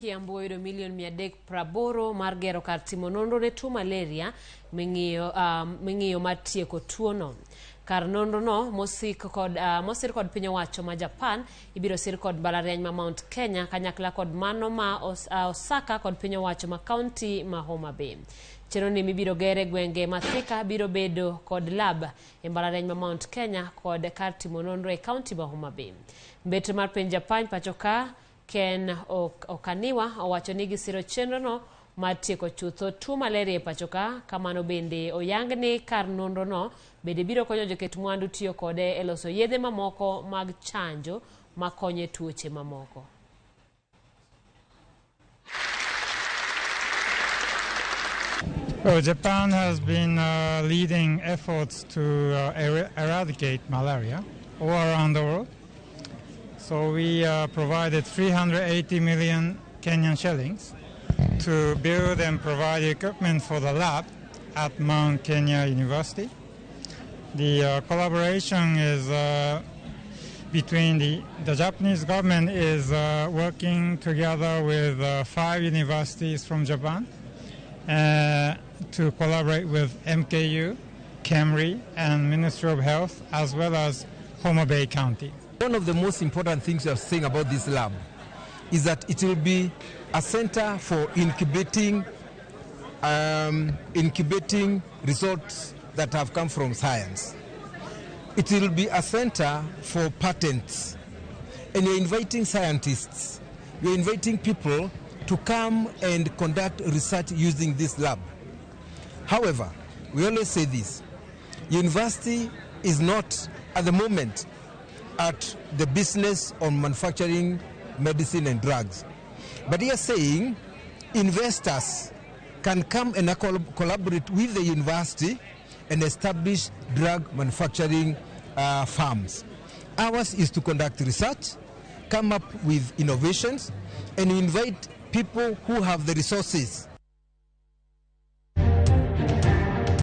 Kiambu oyudo milion 380 mar gero kar timo nonro ne tuo malaria ming'iyo matieko tuono. Kar nonro no mosir kod piny owacho ma Japan ibiro sir kod mbalariany ma Mount Kenya kanyakla kod mano ma Osaka kod piny owacho ma kaunti ma Homa Bay. Chenro ni mibiro gere gwenge ma Thika biro bedo kod lab e mbalariany ma Mount Kenya kod kar timo nonro e kaunti ma Homa Bay. Mbete mar piny Japan pachoka Ken Okaniwa owacho ni gisiro chenro no mar tieko chutho tuo malaria e pachoka. Kamano bende oyang ni kar nonro no bende biro konyo joket mwandu tiyo kode e loso yedhe mamoko mag chanjo makonyo tuoche mamoko. Well, Japan has been leading efforts to eradicate malaria all around the world. So we provided 380 million Kenyan shillings to build and provide equipment for the lab at Mount Kenya University. The collaboration is between the Japanese government is working together with 5 universities from Japan to collaborate with MKU, KEMRI, and Ministry of Health, as well as Homa Bay County. One of the most important things we are saying about this lab is that it will be a center for incubating results that have come from science. It will be a center for patents. And you're inviting scientists, you're inviting people to come and conduct research using this lab. However, we always say this, university is not at the moment at the business on manufacturing medicine and drugs. But they are saying investors can come and collaborate with the university and establish drug manufacturing farms. Ours is to conduct research, come up with innovations, and invite people who have the resources